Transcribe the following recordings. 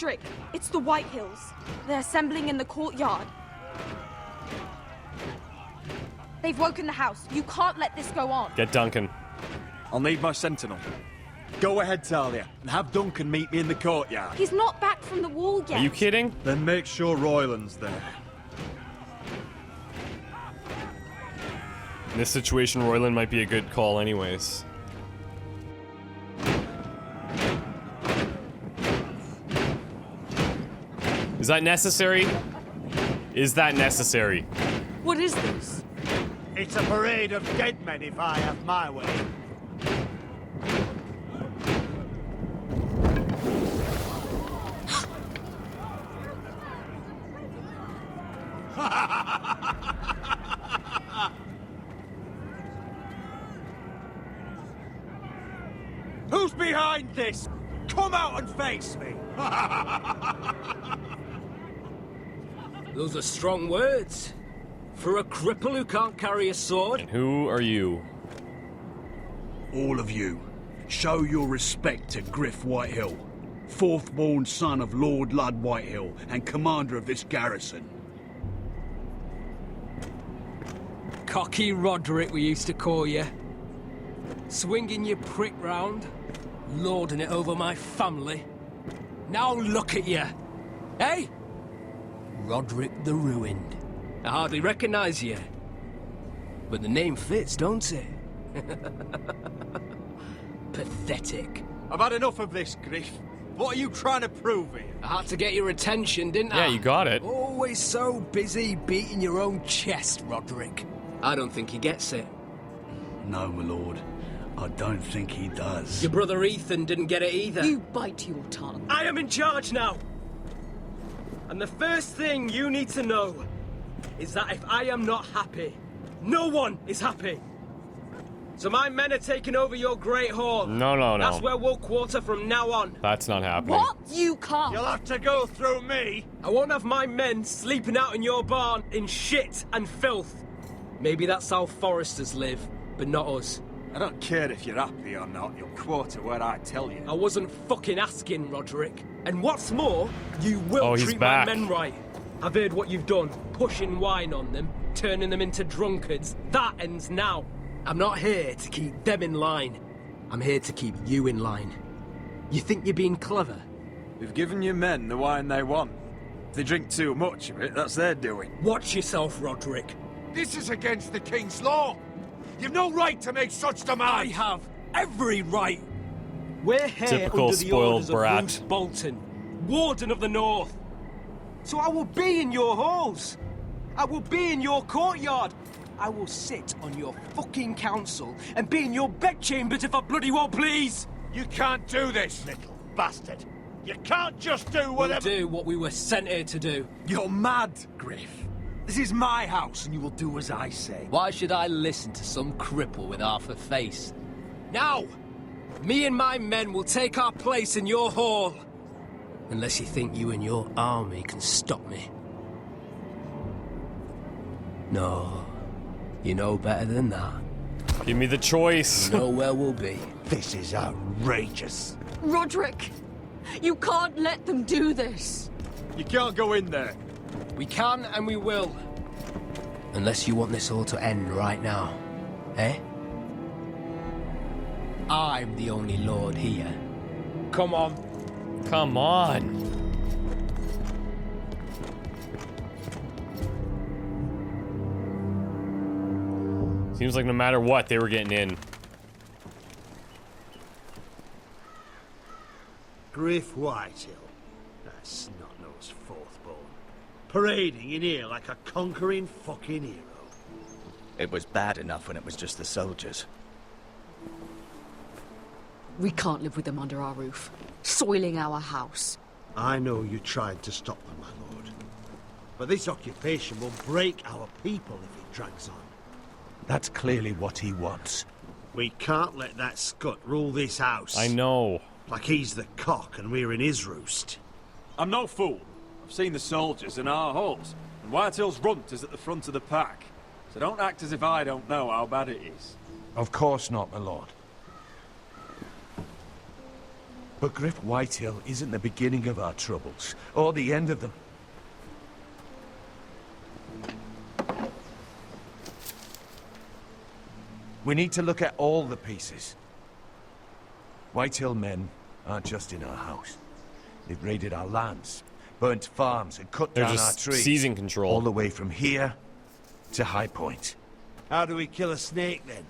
Roderick, it's the Whitehills. They're assembling in the courtyard. They've woken the house. You can't let this go on. Get Duncan. I'll need my sentinel. Go ahead, Talia, and have Duncan meet me in the courtyard. He's not back from the wall yet. Are you kidding? Then make sure Royland's there. In this situation, Royland might be a good call anyways. Is that necessary? Is that necessary? What is this? It's a parade of dead men if I have my way. Who's behind this? Come out and face me! Those are strong words. For a cripple who can't carry a sword. And who are you? All of you, show your respect to Griff Whitehill, fourth-born son of Lord Ludd Whitehill and commander of this garrison. Cocky Roderick, we used to call you. Swinging your prick round, lording it over my family. Now look at you. Hey? Roderick the Ruined. I hardly recognise you. But the name fits, don't it? Pathetic. I've had enough of this, Griff. What are you trying to prove here? I had to get your attention, didn't I? Yeah, you got it. Always so busy beating your own chest, Roderick. I don't think he gets it. No, my lord. I don't think he does. Your brother Ethan didn't get it either. You bite your tongue. I am in charge now! And the first thing you need to know is that if I am not happy, no one is happy. So my men are taking over your Great Hall. No. That's where we'll quarter from now on. That's not happening. What? You can't. You'll have to go through me. I won't have my men sleeping out in your barn in shit and filth. Maybe that's how foresters live, but not us. I don't care if you're happy or not, you'll quarter where I tell you. I wasn't fucking asking, Roderick. And what's more, you will he's treat back. my men right. I've heard what you've done, pushing wine on them, turning them into drunkards. That ends now. I'm not here to keep them in line. I'm here to keep you in line. You think you're being clever? We've given your men the wine they want. If they drink too much of it, that's their doing. Watch yourself, Roderick. This is against the King's law. You've no right to make such I demands. have every right. We're here Typical under the spoiled orders brat. of Bruce Bolton, Warden of the North. So I will be in your halls. I will be in your courtyard. I will sit on your fucking council and be in your bedchambers if I bloody well please. You can't do this, little bastard. You can't just do We'll whatever... do what we were sent here to do. You're mad, Griff. This is my house, and you will do as I say. Why should I listen to some cripple with half a face? Now, me and my men will take our place in your hall. Unless you think you and your army can stop me. No, you know better than that. Give me the choice. You know where we'll be. This is outrageous. Roderick, you can't let them do this. You can't go in there. We can and we will. Unless you want this all to end right now. Eh? I'm the only lord here. Come on. Come on. Seems like no matter what, they were getting in. Griff Whitehill. That's snot-nosed fourth-born. Parading in here like a conquering fucking hero. It was bad enough when it was just the soldiers. We can't live with them under our roof, soiling our house. I know you tried to stop them, my lord. But this occupation will break our people if it drags on. That's clearly what he wants. We can't let that scut rule this house. I know. Like he's the cock and we're in his roost. I'm no fool. I've seen the soldiers in our halls, and Whitehill's runt is at the front of the pack. So don't act as if I don't know how bad it is. Of course not, my lord. But Griff Whitehill isn't the beginning of our troubles, or the end of them. We need to look at all the pieces. Whitehill men aren't just in our house. They've raided our lands, burnt farms, and cut They're down our just trees. seizing control. All the way from here to High Point. How do we kill a snake, then?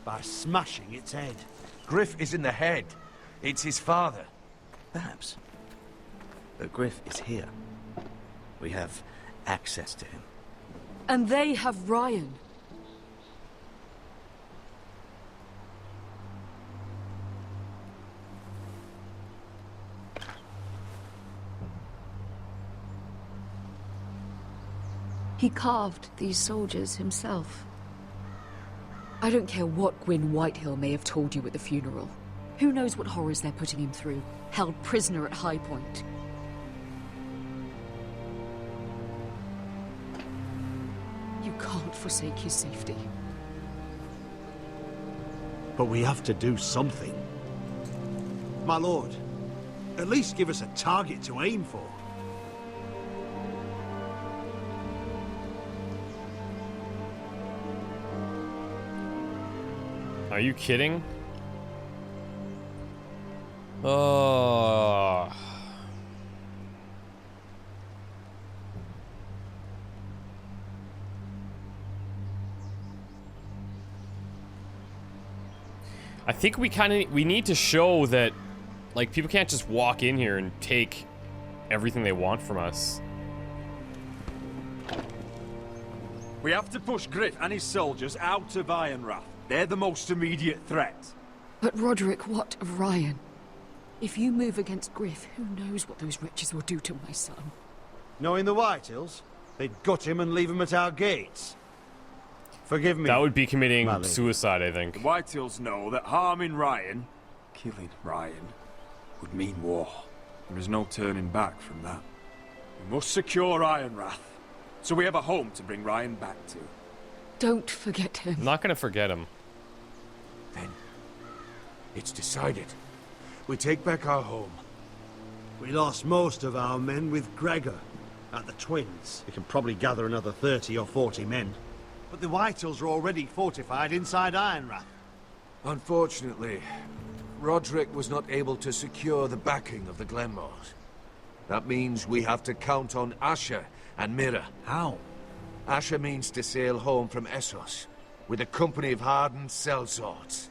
By smashing its head. Griff isn't the head. It's his father. Perhaps. But Griff is here. We have access to him. And they have Ryan. He carved these soldiers himself. I don't care what Gwyn Whitehill may have told you at the funeral. Who knows what horrors they're putting him through, held prisoner at High Point. You can't forsake his safety. But we have to do something. My lord, at least give us a target to aim for. Are you kidding? Oh. I think we need to show that, like, people can't just walk in here and take everything they want from us. We have to push Griff and his soldiers out of Ironrath. They're the most immediate threat. But Roderick, what of Ryan? If you move against Griff, who knows what those wretches will do to my son? Knowing the Whitehills, they'd gut him and leave him at our gates. Forgive me. That would be committing suicide, I The think. Whitehills know that harming Ryan, killing Ryan, would mean war. There is no turning back from that. We must secure Ironrath, so we have a home to bring Ryan back to. Don't forget him. I'm not gonna forget him. Then, it's decided. We take back our home. We lost most of our men with Gregor at the Twins. We can probably gather another 30 or 40 men. But the Whitehills are already fortified inside Ironrath. Unfortunately, Roderick was not able to secure the backing of the Glenmores. That means we have to count on Asher and Mira. How? Asher means to sail home from Essos with a company of hardened sellswords.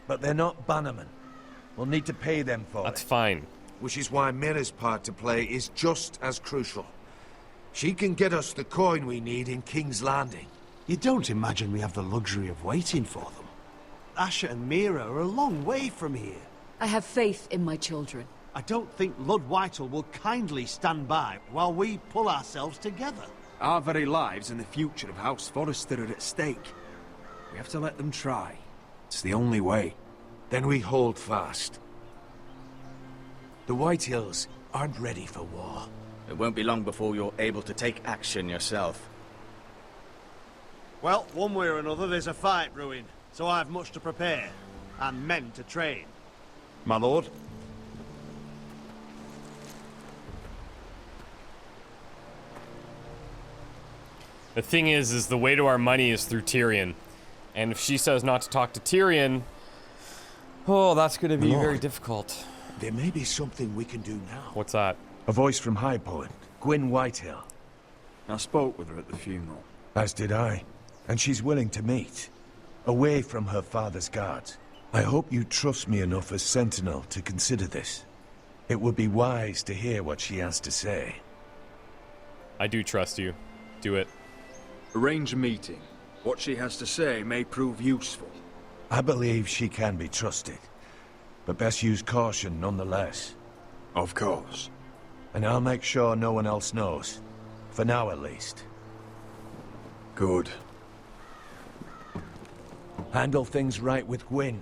But they're not bannermen. We'll need to pay them for That's it. fine. Which is why Mira's part to play is just as crucial. She can get us the coin we need in King's Landing. You don't imagine we have the luxury of waiting for them. Asher and Mira are a long way from here. I have faith in my children. I don't think Lud Whitehill will kindly stand by while we pull ourselves together. Our very lives and the future of House Forrester are at stake. We have to let them try. It's the only way. Then we hold fast. The Whitehills aren't ready for war. It won't be long before you're able to take action yourself. Well, one way or another, there's a fight brewing, so I have much to prepare, and men to train. My lord? The thing is the way to our money is through Tyrion. And if she says not to talk to Tyrion, oh, that's gonna be very difficult. There may be something we can do now. What's that? A voice from High Point, Gwyn Whitehill. I spoke with her at the funeral. As did I. And she's willing to meet. Away from her father's guards. I hope you trust me enough as Sentinel to consider this. It would be wise to hear what she has to say. I do trust you. Do it. Arrange a meeting. What she has to say may prove useful. I believe she can be trusted. But best use caution nonetheless. Of course. And I'll make sure no one else knows. For now at least. Good. Handle things right with Gwyn.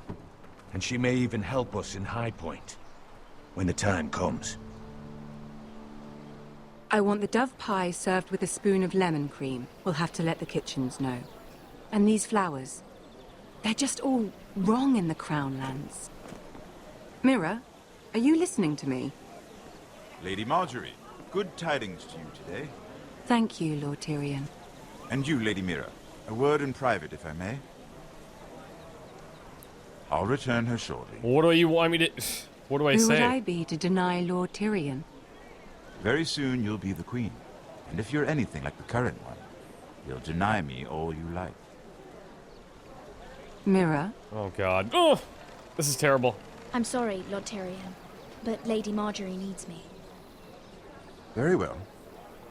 And she may even help us in High Point. When the time comes. I want the dove pie served with a spoon of lemon cream. We'll have to let the kitchens know. And these flowers. They're just all wrong in the Crown lands. Mira, Are you listening to me? Lady Marjorie, good tidings to you today. Thank you, Lord Tyrion. And you, Lady Mira. A word in private, if I may. I'll return her shortly. What do you want me to... What do I Who say? would I be to deny Lord Tyrion? Very soon you'll be the queen. And if you're anything like the current one, you'll deny me all you like. Mira? Oh, God. Oh! This is terrible. I'm sorry, Lord Tyrion, but Lady Marjorie needs me. Very well.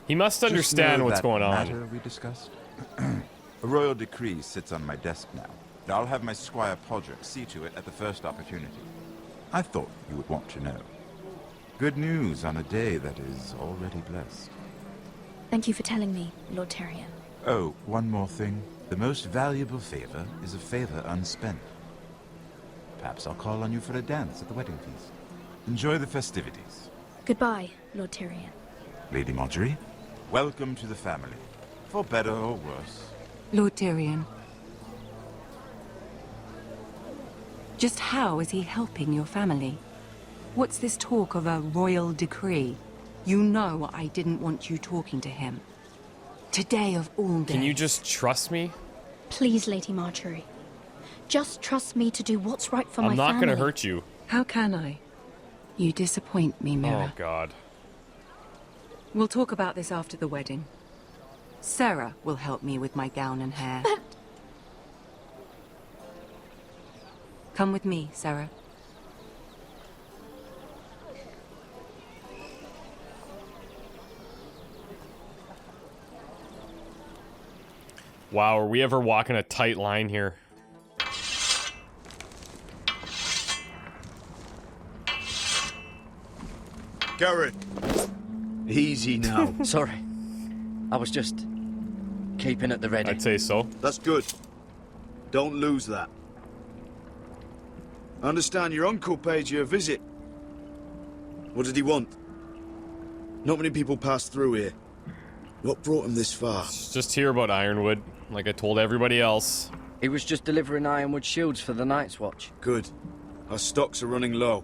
He must Just understand know what's that going on. matter we discussed? A royal decree sits on my desk now. I'll have my Squire Podrick see to it at the first opportunity. I thought you would want to know. Good news on a day that is already blessed. Thank you for telling me, Lord Tyrion. Oh, one more thing. The most valuable favor is a favor unspent. Perhaps I'll call on you for a dance at the wedding feast. Enjoy the festivities. Goodbye, Lord Tyrion. Lady Marjorie, welcome to the family. For better or worse. Lord Tyrion. Just how is he helping your family? What's this talk of a royal decree? You know I didn't want you talking to him. Today of all days. Can you just trust me? Please, Lady Marjorie. Just trust me to do what's right for my family. I'm not gonna hurt you. How can I? You disappoint me, Mira. Oh, God. We'll talk about this after the wedding. Sarah will help me with my gown and hair. But... Come with me, Sarah. Wow, are we ever walking a tight line here? Garrett! Easy now. Sorry. I was just keeping at the ready. I'd say so. That's good. Don't lose that. I understand your uncle paid you a visit. What did he want? Not many people pass through here. What brought him this far? Just hear about Ironwood, like I told everybody else. He was just delivering Ironwood shields for the Night's Watch. Good. Our stocks are running low.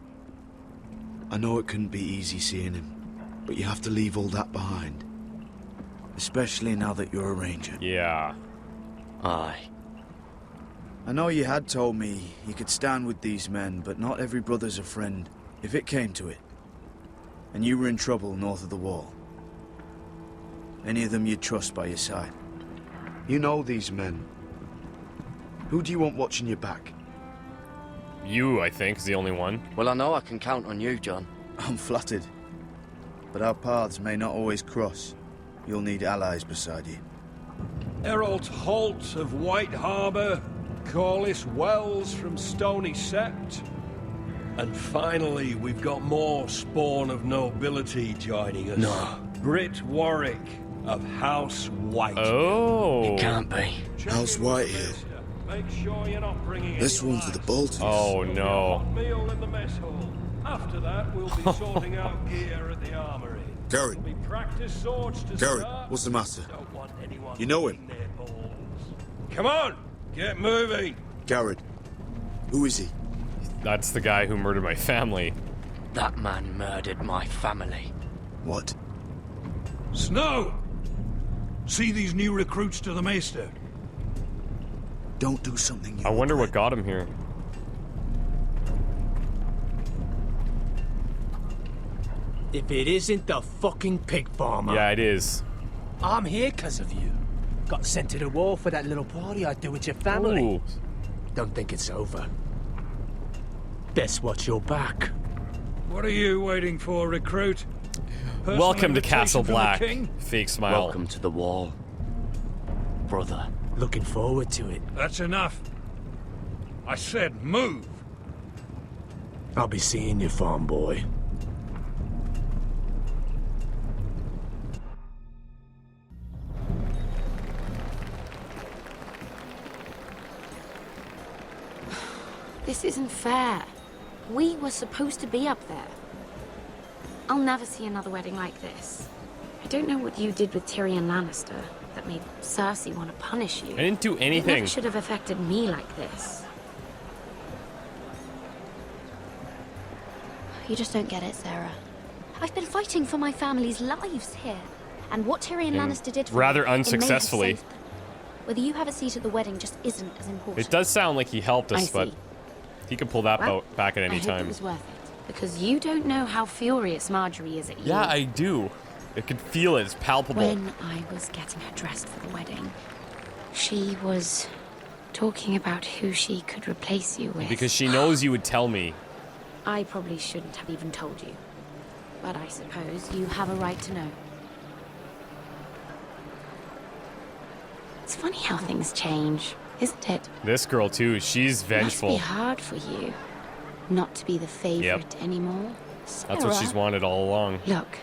I know it couldn't be easy seeing him, but you have to leave all that behind. Especially now that you're a ranger. Yeah. Aye. I know you had told me you could stand with these men, but not every brother's a friend, if it came to it. And you were in trouble north of the wall. Any of them you'd trust by your side. You know these men. Who do you want watching your back? You, I think, is the only one. Well, I know I can count on you, John. I'm flattered. But our paths may not always cross. You'll need allies beside you. Errol Holt of White Harbour, Corliss Wells from Stony Sept. And finally, we've got more spawn of nobility joining us. No. Britt Warwick of House Whitehill. Oh. It can't be. House Whitehill. Make sure you're not bringing This one's with the Boltons. Oh, no. meal in the mess hall. After that, we'll be sorting out gear at the armory. Garrett. We'll be practice swords to Garrett, start. what's the matter? Don't want anyone You know him? their balls. Come on, get moving. Garrett. Who is he? That's the guy who murdered my family. That man murdered my family. What? Snow! See these new recruits to the Maester? Don't do something you I wonder what regret. got him here. If it isn't the fucking pig farmer. Yeah, it is. I'm here because of you. Got sent to the war for that little party I do with your family. Ooh. Don't think it's over. Best watch your back. What are you waiting for, recruit? Personal Welcome to invitation Castle from the Black. king? Fake smile. Welcome to the wall, brother. Looking forward to it. That's enough. I said move. I'll be seeing you, farm boy. This isn't fair. We were supposed to be up there. I'll never see another wedding like this. I don't know what you did with Tyrion Lannister that made Cersei want to punish you. I didn't do It anything. never should have affected me like this. you just don't get it, Sarah. I've been fighting for my family's lives here. And what Tyrion Lannister did for rather me, it may have unsuccessfully. saved them. Whether you have a seat at the wedding just isn't as important. It does sound like he helped us, I see. but he can pull that Well, boat back at any I hope time. it was worth it. Because you don't know how furious Marjorie is at you. Yeah, I do. I can feel it. It's palpable. When I was getting her dressed for the wedding, she was talking about who she could replace you with. Because she knows you would tell me. I probably shouldn't have even told you. But I suppose you have a right to know. It's funny how things change, isn't it? This girl, too, she's vengeful. It must be hard for you not to be the favorite anymore. That's what she's Sarah, wanted all along. Look,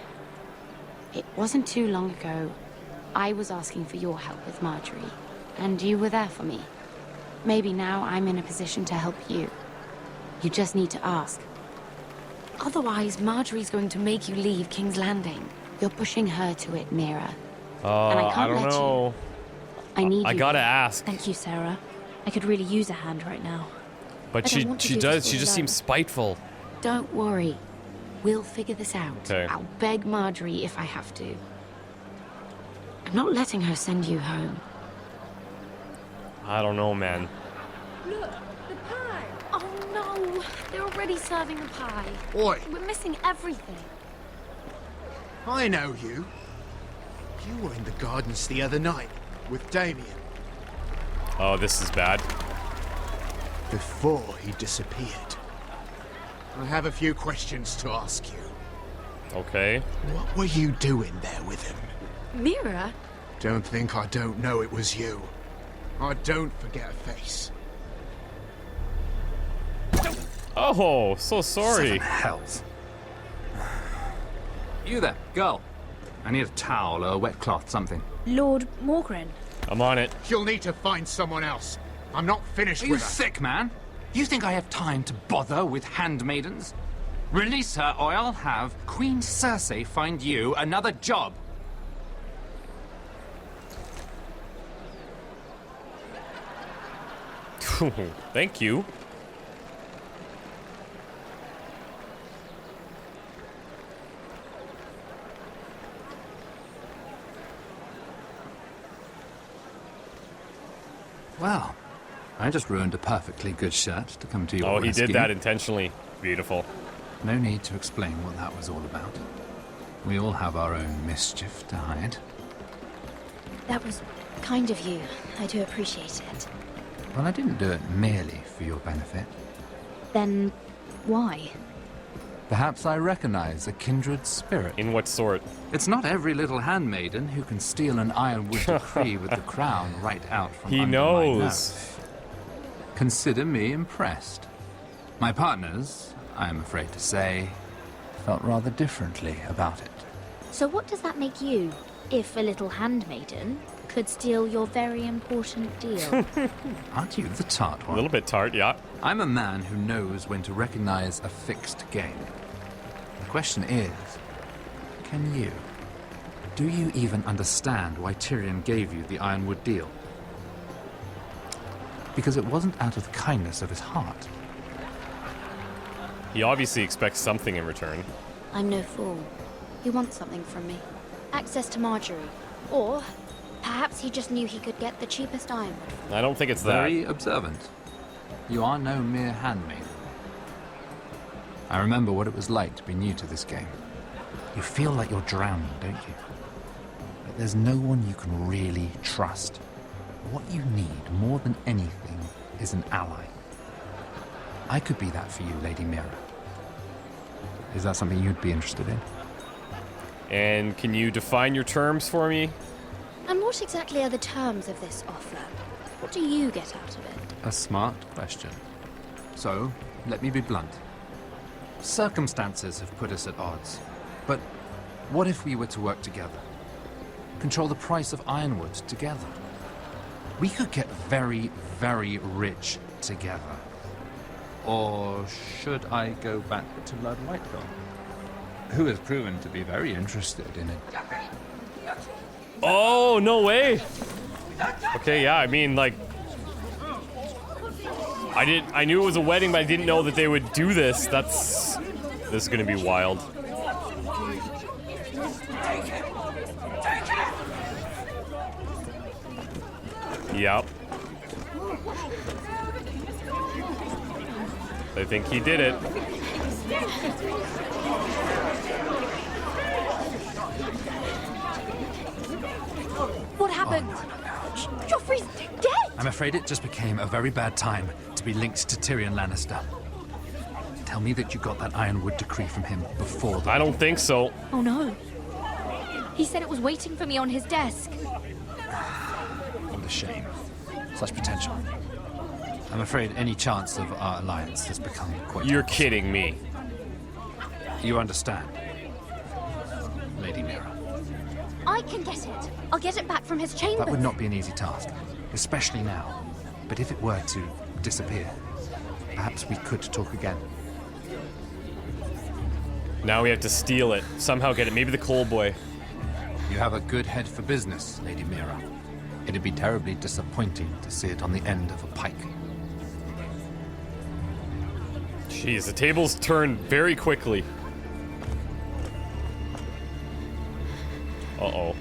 it wasn't too long ago I was asking for your help with Marjorie, and you were there for me. Maybe now I'm in a position to help you. You just need to ask. Otherwise, Marjorie's going to make you leave King's Landing. You're pushing her to it, Mira. And I I can't don't let know. you. I need I you. gotta ask. Thank you, Sarah. I could really use a hand right now. But I she don't want to she do does. this She all just alone. seems spiteful. Don't worry. We'll figure this out. Okay. I'll beg Marjorie if I have to. I'm not letting her send you home. I don't know, man. Look, the pie! Oh no! They're already serving the pie. Oi! We're missing everything. I know you. You were in the gardens the other night with Damien. Oh, this is bad. Before he disappeared. I have a few questions to ask you. Okay. What were you doing there with him? Mira? Don't think I don't know it was you. I don't forget a face. Oh, so sorry. Hells. You there, girl. I need a towel or a wet cloth, something. Lord Morgren. I'm on it. You'll need to find someone else. I'm not finished Are you with her. sick, man? You think I have time to bother with handmaidens? Release her, or I'll have Queen Cersei find you another job. Thank you. Well, I just ruined a perfectly good shirt to come to your Oh, he rescue. did that intentionally. Beautiful. No need to explain what that was all about. We all have our own mischief to hide. That was kind of you. I do appreciate it. Well, I didn't do it merely for your benefit. Then, why? Perhaps I recognize a kindred spirit. In what sort? It's not every little handmaiden who can steal an ironwood decree with the crown right out from He under knows. my nose. Consider me impressed. My partners, I am afraid to say, felt rather differently about it. So what does that make you, if a little handmaiden could steal your very important deal? Aren't you the tart one? A little bit tart, yeah. I'm a man who knows when to recognize a fixed game. The question is, can you? Do you even understand why Tyrion gave you the Ironwood deal? Because it wasn't out of the kindness of his heart. He obviously expects something in return. I'm no fool. He wants something from me. Access to Marjorie. Or perhaps he just knew he could get the cheapest ironwood. I don't think it's that. Very observant. You are no mere handmaid. I remember what it was like to be new to this game. You feel like you're drowning, don't you? But there's no one you can really trust. What you need more than anything is an ally. I could be that for you, Lady Mira. Is that something you'd be interested in? And can you define your terms for me? And what exactly are the terms of this offer? What do you get out of it? A smart question. So, let me be blunt. Circumstances have put us at odds. But what if we were to work together? Control the price of ironwood together? We could get very, very rich together. Or should I go back to Lord Whitehill, who has proven to be very interested in it? Oh, no way. Okay, yeah, I mean, like, I knew it was a wedding, but I didn't know that they would do this. That's This is gonna be wild. Yep. I think he did it. What happened? Joffrey's dead! I'm afraid it just became a very bad time to be linked to Tyrion Lannister. Tell me that you got that Ironwood decree from him before the... I don't think so. Oh no. He said it was waiting for me on his desk. What a shame. Such potential. I'm afraid any chance of our alliance has become quite... You're kidding me. You understand, Lady Mira. I can get it. I'll get it back from his chambers. That would not be an easy task, especially now. But if it were to disappear, perhaps we could talk again. Now we have to steal it. Somehow get it. Maybe the coal boy. You have a good head for business, Lady Mira. It'd be terribly disappointing to see it on the end of a pike. Jeez, the tables turn very quickly. Uh-oh.